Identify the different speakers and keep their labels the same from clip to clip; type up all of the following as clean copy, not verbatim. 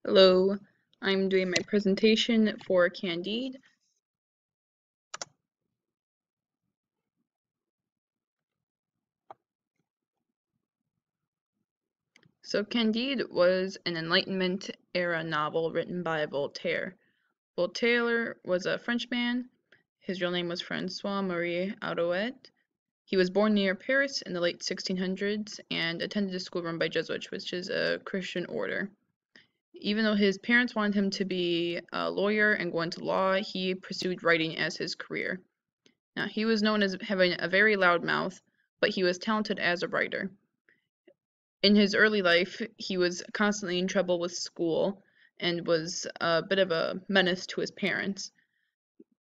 Speaker 1: Hello, I'm doing my presentation for Candide. So Candide was an Enlightenment era novel written by Voltaire. Voltaire was a Frenchman. His real name was François-Marie Arouet. He was born near Paris in the late 1600s and attended a school run by Jesuits, which is a Christian order. Even though his parents wanted him to be a lawyer and go into law, he pursued writing as his career. Now, he was known as having a very loud mouth, but he was talented as a writer. In his early life, he was constantly in trouble with school and was a bit of a menace to his parents.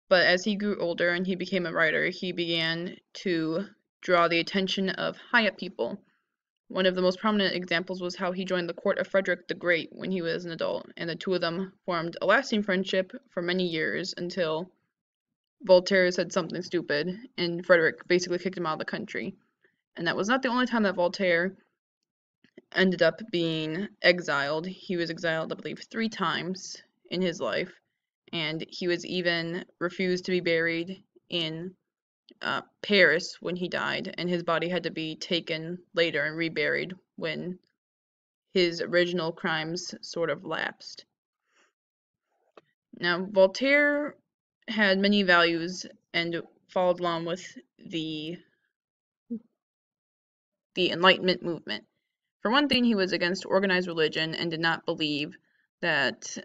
Speaker 1: But as he grew older and he became a writer, he began to draw the attention of high-up people. One of the most prominent examples was how he joined the court of Frederick the Great when he was an adult, and the two of them formed a lasting friendship for many years until Voltaire said something stupid, and Frederick basically kicked him out of the country. And that was not the only time that Voltaire ended up being exiled. He was exiled, I believe, 3 times in his life, and he was even refused to be buried in Paris when he died, and his body had to be taken later and reburied when his original crimes sort of lapsed. Now, Voltaire had many values and followed along with the Enlightenment movement. For one thing, he was against organized religion and did not believe that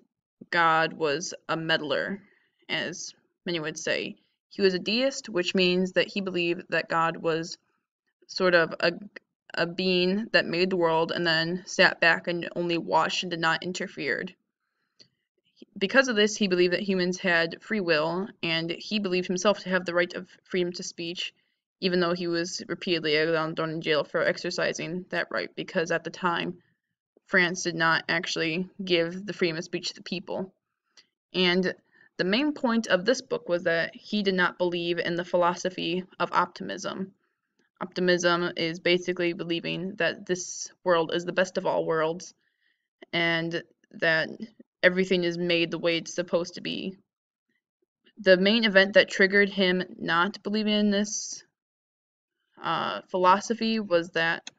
Speaker 1: God was a meddler, as many would say. He was a deist, which means that he believed that God was sort of a being that made the world and then sat back and only watched and did not interfere. Because of this, he believed that humans had free will, and he believed himself to have the right of freedom to speech, even though he was repeatedly exiled and thrown in jail for exercising that right, because at the time, France did not actually give the freedom of speech to the people. And the main point of this book was that he did not believe in the philosophy of optimism. Optimism is basically believing that this world is the best of all worlds and that everything is made the way it's supposed to be. The main event that triggered him not believing in this philosophy was that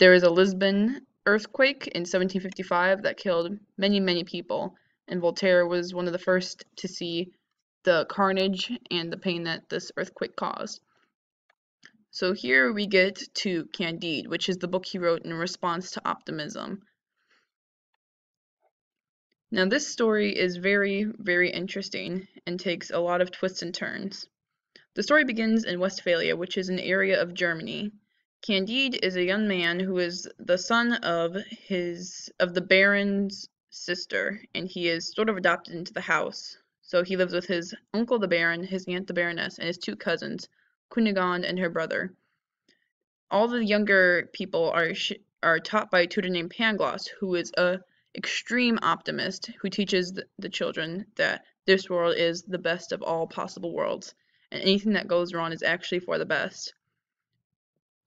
Speaker 1: there was a Lisbon earthquake in 1755 that killed many, many people, and Voltaire was one of the first to see the carnage and the pain that this earthquake caused. So here we get to Candide, which is the book he wrote in response to optimism. Now this story is very, very interesting and takes a lot of twists and turns. The story begins in Westphalia, which is an area of Germany. Candide is a young man who is the son of the Baron's sister, and he is sort of adopted into the house. So he lives with his uncle the Baron, his aunt the Baroness, and his 2 cousins, Cunegonde and her brother. All the younger people are taught by a tutor named Pangloss, who is a extreme optimist who teaches the children that this world is the best of all possible worlds, and anything that goes wrong is actually for the best.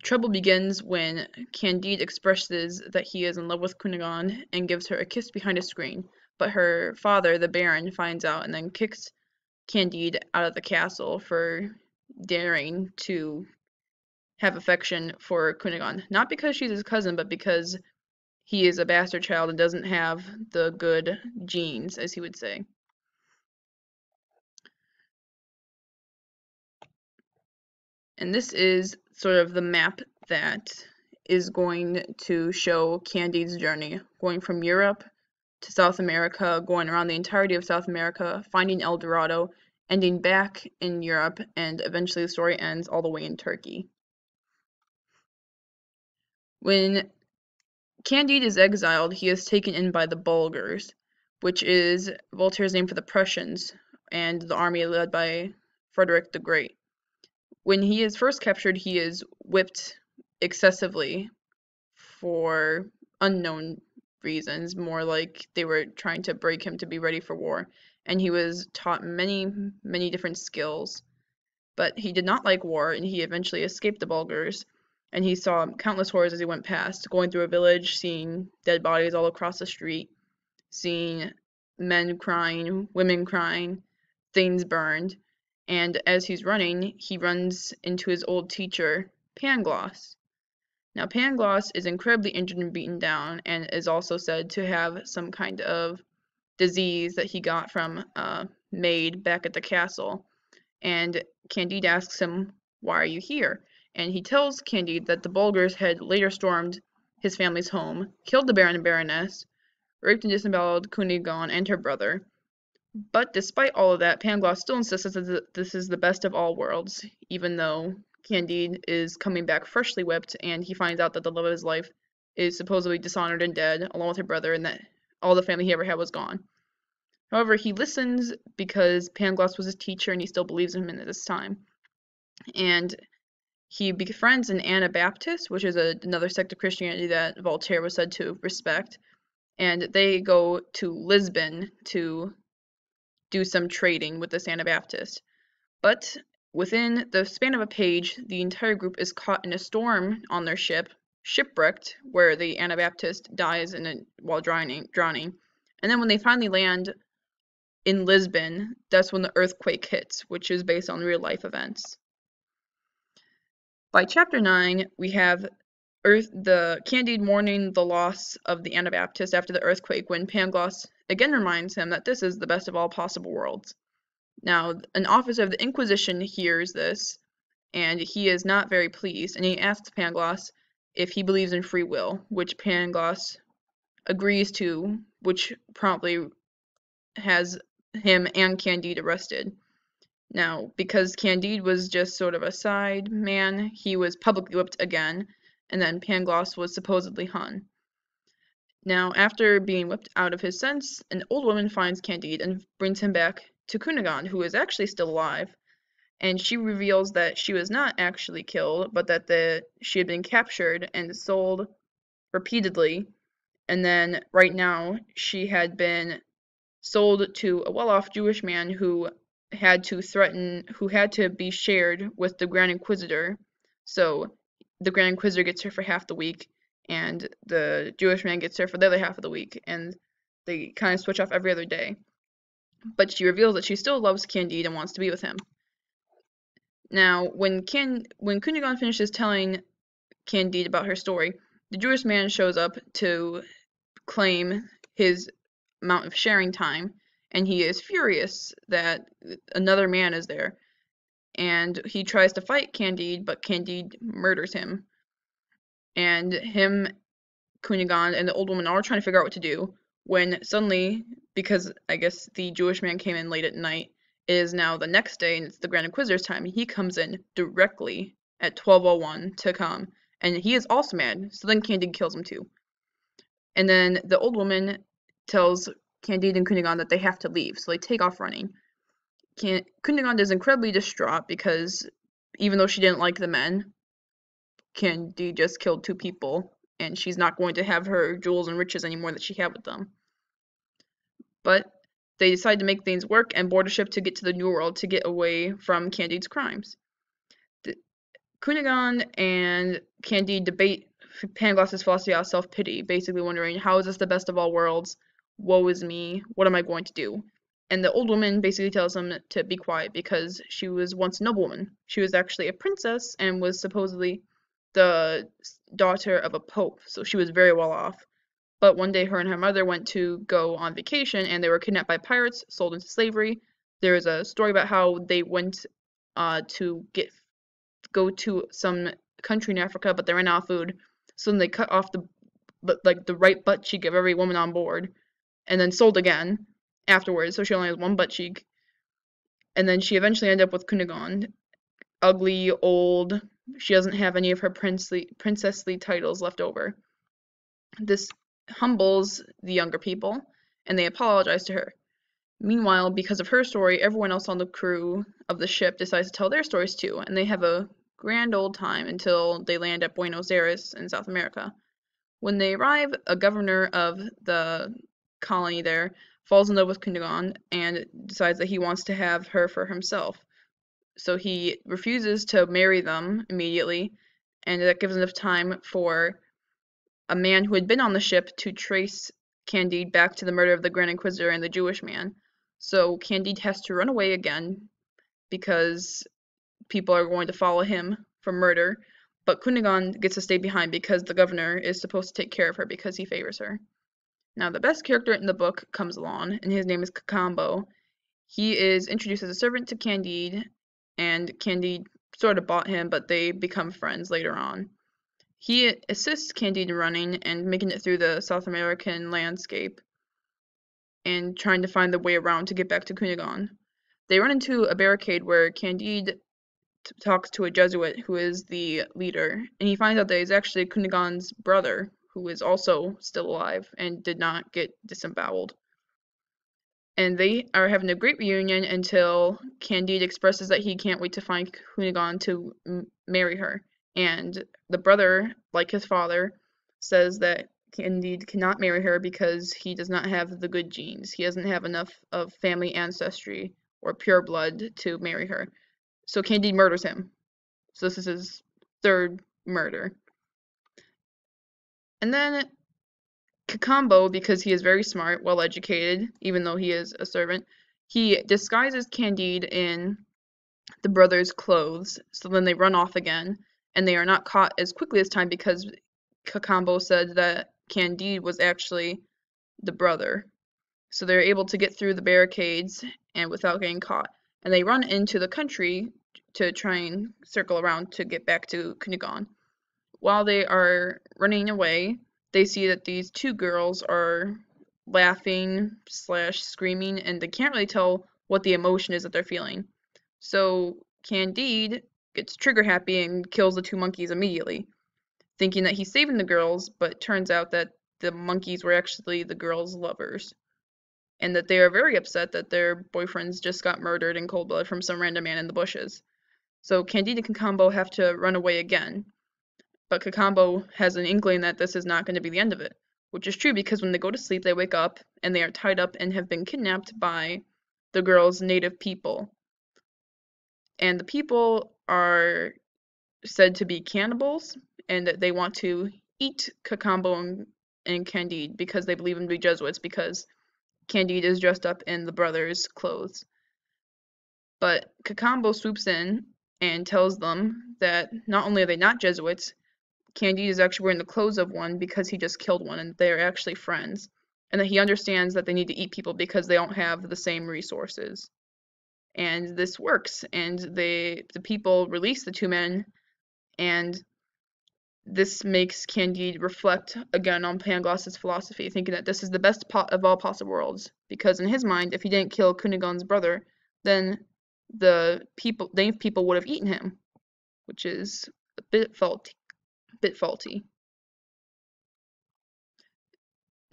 Speaker 1: Trouble begins when Candide expresses that he is in love with Cunegonde and gives her a kiss behind a screen, but her father, the Baron, finds out and then kicks Candide out of the castle for daring to have affection for Cunegonde. Not because she's his cousin, but because he is a bastard child and doesn't have the good genes, as he would say. And this is sort of the map that is going to show Candide's journey, going from Europe to South America, going around the entirety of South America, finding El Dorado, ending back in Europe, and eventually the story ends all the way in Turkey. When Candide is exiled, he is taken in by the Bulgars, which is Voltaire's name for the Prussians, and the army led by Frederick the Great. When he is first captured, he is whipped excessively for unknown reasons, more like they were trying to break him to be ready for war, and he was taught many, many different skills. But he did not like war, and he eventually escaped the Bulgars, and he saw countless horrors as he went past, going through a village, seeing dead bodies all across the street, seeing men crying, women crying, things burned, and as he's running, he runs into his old teacher, Pangloss. Now, Pangloss is incredibly injured and beaten down, and is also said to have some kind of disease that he got from a maid back at the castle. And Candide asks him, "Why are you here?" And he tells Candide that the Bulgars had later stormed his family's home, killed the Baron and Baroness, raped and disemboweled Cunegonde and her brother. But despite all of that, Pangloss still insists that this is the best of all worlds, even though Candide is coming back freshly whipped, and he finds out that the love of his life is supposedly dishonored and dead, along with her brother, and that all the family he ever had was gone. However, he listens because Pangloss was his teacher, and he still believes in him at this time. And he befriends an Anabaptist, which is another sect of Christianity that Voltaire was said to respect, and they go to Lisbon to do some trading with this Anabaptist. But within the span of a page, the entire group is caught in a storm on their ship, shipwrecked, where the Anabaptist dies while drowning. And then when they finally land in Lisbon, that's when the earthquake hits, which is based on real life events. By chapter 9, we have the Candide mourning the loss of the Anabaptist after the earthquake, when Pangloss again reminds him that this is the best of all possible worlds. Now, an officer of the Inquisition hears this, and he is not very pleased, and he asks Pangloss if he believes in free will, which Pangloss agrees to, which promptly has him and Candide arrested. Now, because Candide was just sort of a side man, he was publicly whipped again, and then Pangloss was supposedly hung. Now, after being whipped out of his sense, an old woman finds Candide and brings him back to Cunegonde, who is actually still alive, and she reveals that she was not actually killed, but that she had been captured and sold repeatedly, and then right now she had been sold to a well-off Jewish man who had to be shared with the Grand Inquisitor. So the Grand Inquisitor gets her for half the week, and the Jewish man gets her for the other half of the week, and they kind of switch off every other day. But she reveals that she still loves Candide and wants to be with him. Now, when Cunegonde finishes telling Candide about her story, the Jewish man shows up to claim his amount of sharing time, and he is furious that another man is there. And he tries to fight Candide, but Candide murders him. And him, Cunegonde, and the old woman are trying to figure out what to do, when suddenly, because I guess the Jewish man came in late at night, it is now the next day, and it's the Grand Inquisitor's time, and he comes in directly at 12:01 to come, and he is also mad, so then Candide kills him too. And then the old woman tells Candide and Cunegonde that they have to leave, so they take off running. Cunegonde is incredibly distraught because even though she didn't like the men, Candide just killed 2 people, and she's not going to have her jewels and riches anymore that she had with them. But they decide to make things work and board a ship to get to the New World to get away from Candide's crimes. Cunegonde and Candide debate Pangloss's philosophy of self-pity, basically wondering, how is this the best of all worlds? Woe is me. What am I going to do? And the old woman basically tells him to be quiet because she was once a noblewoman. She was actually a princess and was supposedly the daughter of a pope, so she was very well off. But one day her and her mother went to go on vacation, and they were kidnapped by pirates, sold into slavery. There is a story about how they went to go to some country in Africa, but they ran out of food. So then they cut off the right butt cheek of every woman on board, and then sold again afterwards. So she only has one butt cheek. And then she eventually ended up with Cunegonde, ugly, old. She doesn't have any of her princessly titles left over. This humbles the younger people, and they apologize to her. Meanwhile, because of her story, everyone else on the crew of the ship decides to tell their stories too, and they have a grand old time until they land at Buenos Aires in South America. When they arrive, a governor of the colony there falls in love with Cunegonde and decides that he wants to have her for himself. So he refuses to marry them immediately, and that gives enough time for a man who had been on the ship to trace Candide back to the murder of the Grand Inquisitor and the Jewish man. So Candide has to run away again because people are going to follow him for murder. But Cunegonde gets to stay behind because the governor is supposed to take care of her because he favors her. Now, the best character in the book comes along, and his name is Cacambo. He is introduced as a servant to Candide, and Candide sort of bought him, but they become friends later on. He assists Candide in running and making it through the South American landscape and trying to find the way around to get back to Cunegonde. They run into a barricade where Candide talks to a Jesuit who is the leader, and he finds out that he's actually Cunegonde's brother, who is also still alive and did not get disemboweled. And they are having a great reunion until Candide expresses that he can't wait to find Cunegonde to marry her. And the brother, like his father, says that Candide cannot marry her because he does not have the good genes. He doesn't have enough of family ancestry or pure blood to marry her. So Candide murders him. So this is his third murder. And then Cacambo, because he is very smart, well educated, even though he is a servant, he disguises Candide in the brothers' clothes, so then they run off again, and they are not caught as quickly as time because Cacambo said that Candide was actually the brother. So they're able to get through the barricades and without getting caught. And they run into the country to try and circle around to get back to Cunegonde. While they are running away, they see that these two girls are laughing / screaming, and they can't really tell what the emotion is that they're feeling. So Candide gets trigger happy and kills the two monkeys immediately, thinking that he's saving the girls, but turns out that the monkeys were actually the girls' lovers, and that they are very upset that their boyfriends just got murdered in cold blood from some random man in the bushes. So Candide and Cacambo have to run away again. But Cacambo has an inkling that this is not going to be the end of it, which is true because when they go to sleep, they wake up and they are tied up and have been kidnapped by the girl's native people. And the people are said to be cannibals and that they want to eat Cacambo and Candide because they believe them to be Jesuits because Candide is dressed up in the brothers' clothes. But Cacambo swoops in and tells them that not only are they not Jesuits, Candide is actually wearing the clothes of one because he just killed one and they're actually friends. And that he understands that they need to eat people because they don't have the same resources. And this works, and the people release the two men, and this makes Candide reflect again on Pangloss's philosophy, thinking that this is the best of all possible worlds. Because in his mind, if he didn't kill Cunegonde's brother, then the native people would have eaten him, which is a bit faulty.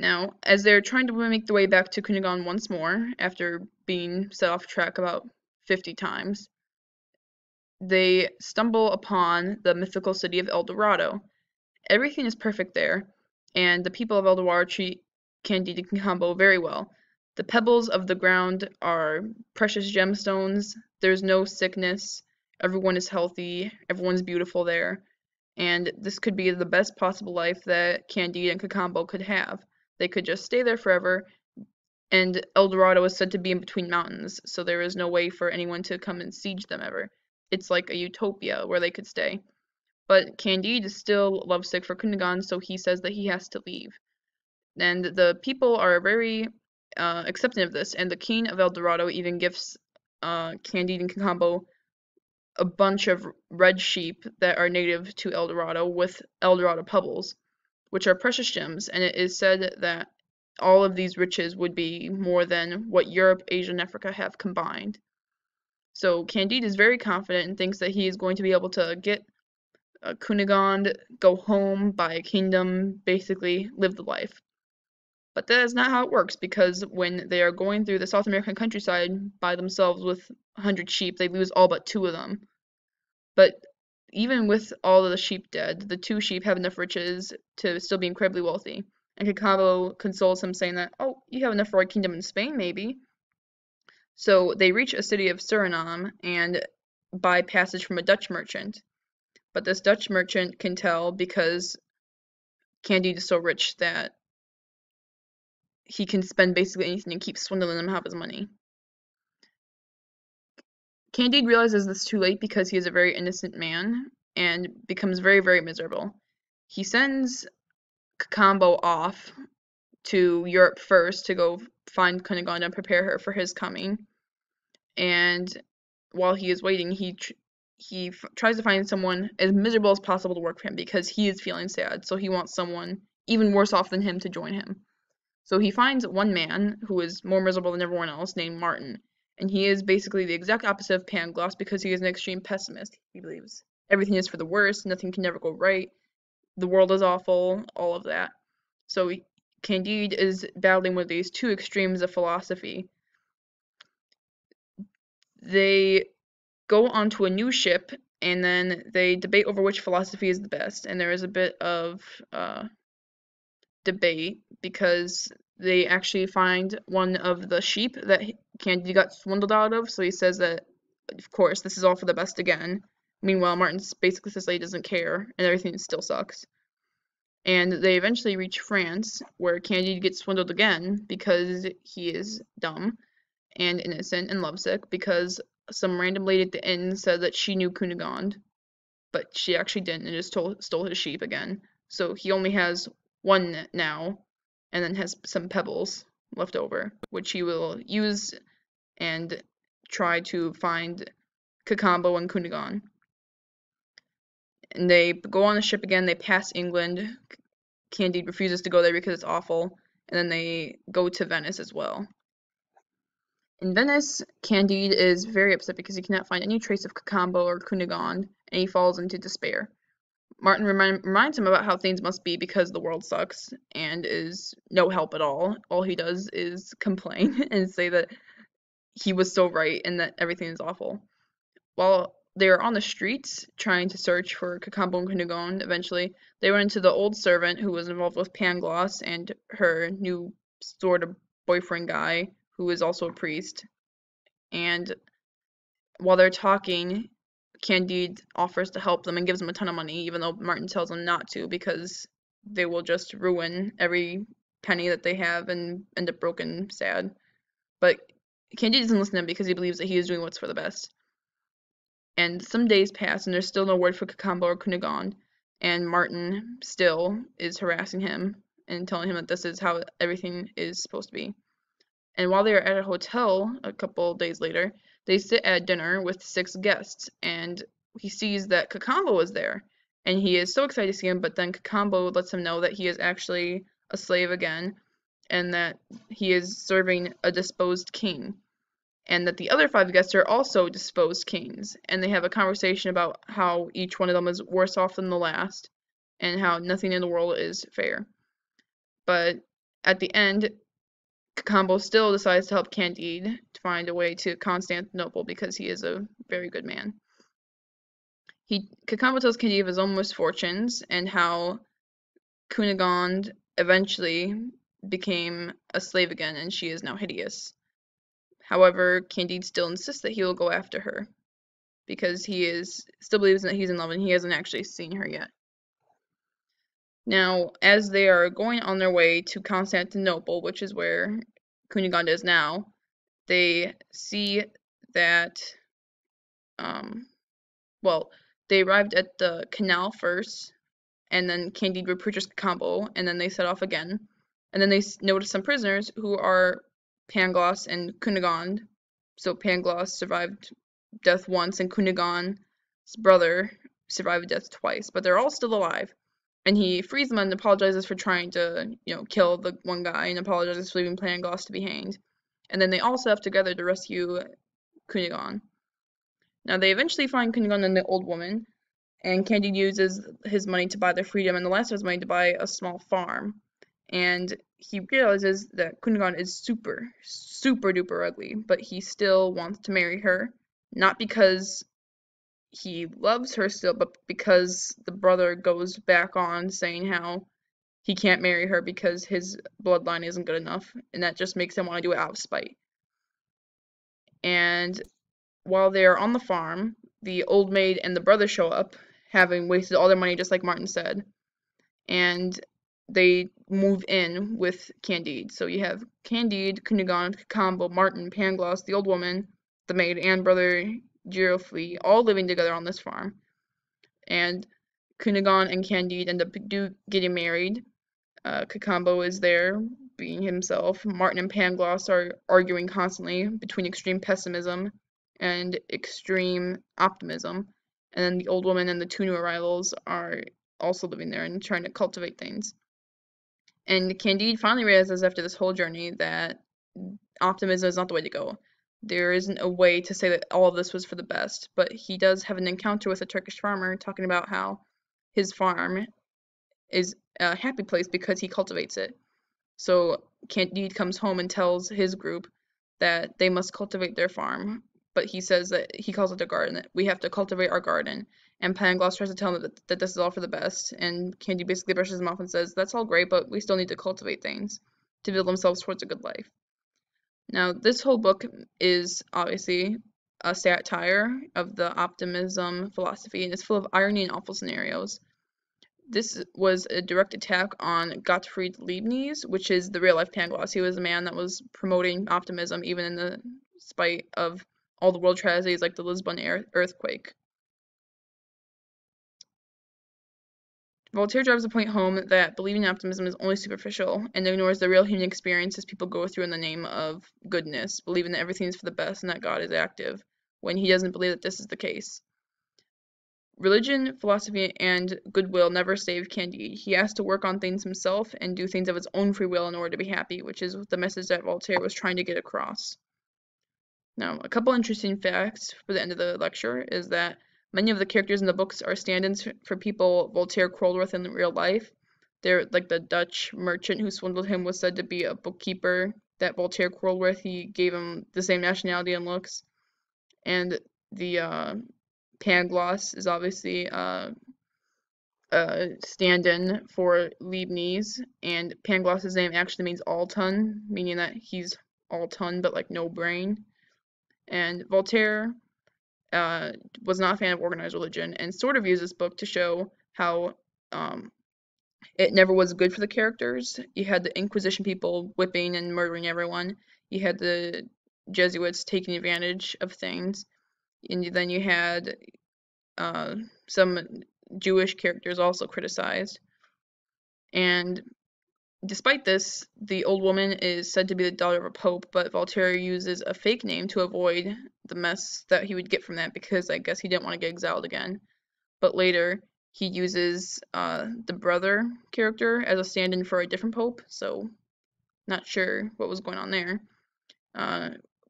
Speaker 1: Now, as they're trying to make their way back to Cunegonde once more, after being set off track about 50 times, they stumble upon the mythical city of El Dorado. Everything is perfect there, and the people of El Dorado treat Candide and Cacambo very well. The pebbles of the ground are precious gemstones, there's no sickness, everyone is healthy, everyone's beautiful there, and this could be the best possible life that Candide and Cacambo could have. They could just stay there forever, and El Dorado is said to be in between mountains, so there is no way for anyone to come and siege them ever. It's like a utopia where they could stay. But Candide is still lovesick for Cunegonde, so he says that he has to leave. And the people are very accepting of this, and the king of El Dorado even gives Candide and Cacambo a bunch of red sheep that are native to El Dorado with El Dorado pebbles, which are precious gems, and it is said that all of these riches would be more than what Europe, Asia, and Africa have combined. So Candide is very confident and thinks that he is going to be able to get Cunegonde, go home, buy a kingdom, basically live the life. But that is not how it works, because when they are going through the South American countryside by themselves with 100 sheep, they lose all but 2 of them. But even with all of the sheep dead, the 2 sheep have enough riches to still be incredibly wealthy. And Cacambo consoles him, saying that, oh, you have enough for a kingdom in Spain, maybe. So they reach a city of Suriname and buy passage from a Dutch merchant. But this Dutch merchant can tell because Candide is so rich that he can spend basically anything and keep swindling him out of his money. Candide realizes this too late because he is a very innocent man and becomes very, very miserable. He sends Cacambo off to Europe first to go find Cunegonde and prepare her for his coming. And while he is waiting, he tries to find someone as miserable as possible to work for him because he is feeling sad. So he wants someone even worse off than him to join him. So he finds one man who is more miserable than everyone else named Martin. And he is basically the exact opposite of Pangloss because he is an extreme pessimist. He believes everything is for the worst, nothing can never go right, the world is awful, all of that. So Candide is battling with these two extremes of philosophy. They go onto a new ship and then they debate over which philosophy is the best. And there is a bit of debate because they actually find one of the sheep that Candide got swindled out of. So he says that, of course, this is all for the best again. Meanwhile, Martin basically says that he doesn't care and everything still sucks. And they eventually reach France, where Candide gets swindled again because he is dumb and innocent and lovesick because some random lady at the inn said that she knew Cunegonde, but she actually didn't and just stole his sheep again. So he only has one now and then has some pebbles left over, which he will use and try to find Cacambo and Cunegonde. And they go on the ship again, they pass England. Candide refuses to go there because it's awful, and then they go to Venice as well. In Venice, Candide is very upset because he cannot find any trace of Cacambo or Cunegonde, and he falls into despair. Martin reminds him about how things must be because the world sucks and is no help at all. All he does is complain and say that he was so right and that everything is awful. While they are on the streets trying to search for Cacambo and Cunegonde, eventually they run into the old servant who was involved with Pangloss and her new sort of boyfriend guy who is also a priest. And while they're talking, Candide offers to help them and gives them a ton of money, even though Martin tells them not to because they will just ruin every penny that they have and end up broken sad. But Candide doesn't listen to him because he believes that he is doing what's for the best. And some days pass and there's still no word for Cacambo or Cunegonde, and Martin still is harassing him and telling him that this is how everything is supposed to be. And while they are at a hotel a couple days later, they sit at dinner with 6 guests, and he sees that Cacambo is there, and he is so excited to see him, but then Cacambo lets him know that he is actually a slave again, and that he is serving a disposed king. And that the other 5 guests are also disposed kings, and they have a conversation about how each one of them is worse off than the last, and how nothing in the world is fair. But at the end, Cacambo still decides to help Candide to find a way to Constantinople because he is a very good man. Cacambo tells Candide of his own misfortunes and how Cunegonde eventually became a slave again, and she is now hideous. However, Candide still insists that he will go after her because he still believes that he's in love and he hasn't actually seen her yet. Now, as they are going on their way to Constantinople, which is where Cunegonde is now, they see that, they arrived at the canal first, and then Candide recruits Cacambo, and then they set off again. And then they notice some prisoners who are Pangloss and Cunegonde. So Pangloss survived death once, and Cunegonde's brother survived death twice, but they're all still alive. And he frees them and apologizes for trying to, kill the one guy and apologizes for leaving Pangloss to be hanged. And then they all set up together to rescue Cunegonde. Now they eventually find Cunegonde and the old woman, and Candide uses his money to buy their freedom and the last of his money to buy a small farm. And he realizes that Cunegonde is super, super duper ugly, but he still wants to marry her, not because he loves her still, but because the brother goes back on saying how he can't marry her because his bloodline isn't good enough, and that just makes him want to do it out of spite. And while they are on the farm, the old maid and the brother show up, having wasted all their money just like Martin said, and they move in with Candide. So you have Candide, Cunegonde, Cacambo, Martin, Pangloss, the old woman, the maid, and brother Giroflee all living together on this farm. And Cunegonde and Candide end up getting married. Cacambo is there being himself. Martin and Pangloss are arguing constantly between extreme pessimism and extreme optimism. And then the old woman and the two new arrivals are also living there and trying to cultivate things. And Candide finally realizes after this whole journey that optimism is not the way to go. There isn't a way to say that all of this was for the best, but he does have an encounter with a Turkish farmer talking about how his farm is a happy place because he cultivates it. So Candide comes home and tells his group that they must cultivate their farm, but he says that he calls it their garden, that we have to cultivate our garden. And Pangloss tries to tell him that this is all for the best, and Candide basically brushes him off and says, that's all great, but we still need to cultivate things to build themselves towards a good life. Now, this whole book is obviously a satire of the optimism philosophy, and it's full of irony and awful scenarios. This was a direct attack on Gottfried Leibniz, which is the real-life Pangloss. He was a man that was promoting optimism even in the spite of all the world tragedies like the Lisbon earthquake. Voltaire drives the point home that believing in optimism is only superficial and ignores the real human experiences people go through in the name of goodness, believing that everything is for the best and that God is active, when he doesn't believe that this is the case. Religion, philosophy, and goodwill never saved Candide. He has to work on things himself and do things of his own free will in order to be happy, which is the message that Voltaire was trying to get across. Now, a couple interesting facts for the end of the lecture is that many of the characters in the books are stand-ins for people Voltaire quarreled with in real life. They're like the Dutch merchant who swindled him was said to be a bookkeeper that Voltaire quarreled with. He gave him the same nationality and looks. And the Pangloss is obviously a stand-in for Leibniz, and Pangloss's name actually means all-ton, meaning that he's all-ton but like no brain. And Voltaire was not a fan of organized religion and sort of used this book to show how it never was good for the characters. You had the Inquisition people whipping and murdering everyone. You had the Jesuits taking advantage of things. And then you had some Jewish characters also criticized. And despite this, the old woman is said to be the daughter of a pope, but Voltaire uses a fake name to avoid the mess that he would get from that because I guess he didn't want to get exiled again. But later, he uses the brother character as a stand-in for a different pope, so not sure what was going on there.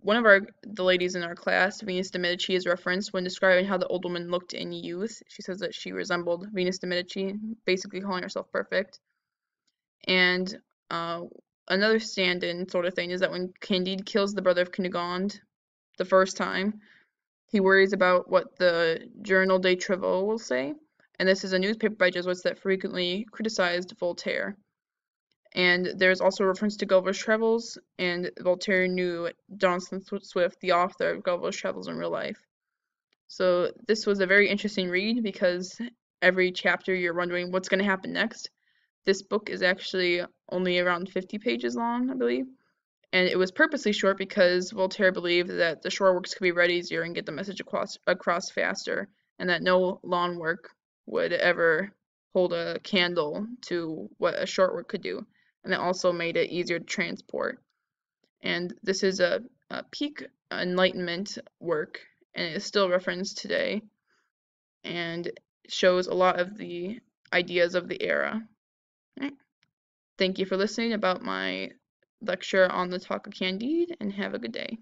Speaker 1: One of the ladies in our class, Venus de Medici, is referenced when describing how the old woman looked in youth. She says that she resembled Venus de Medici, basically calling herself perfect. And another stand-in sort of thing is that when Candide kills the brother of Cunegonde the first time, he worries about what the Journal des Travaux will say. And this is a newspaper by Jesuits that frequently criticized Voltaire. And there's also a reference to Gulliver's Travels, and Voltaire knew Jonathan Swift, the author of Gulliver's Travels in real life. So this was a very interesting read because every chapter you're wondering what's going to happen next. This book is actually only around 50 pages long, I believe. And it was purposely short because Voltaire believed that the short works could be read easier and get the message across faster, and that no long work would ever hold a candle to what a short work could do. And it also made it easier to transport. And this is a peak Enlightenment work, and it is still referenced today, and shows a lot of the ideas of the era. Right. Thank you for listening about my lecture on the talk of Candide, and have a good day.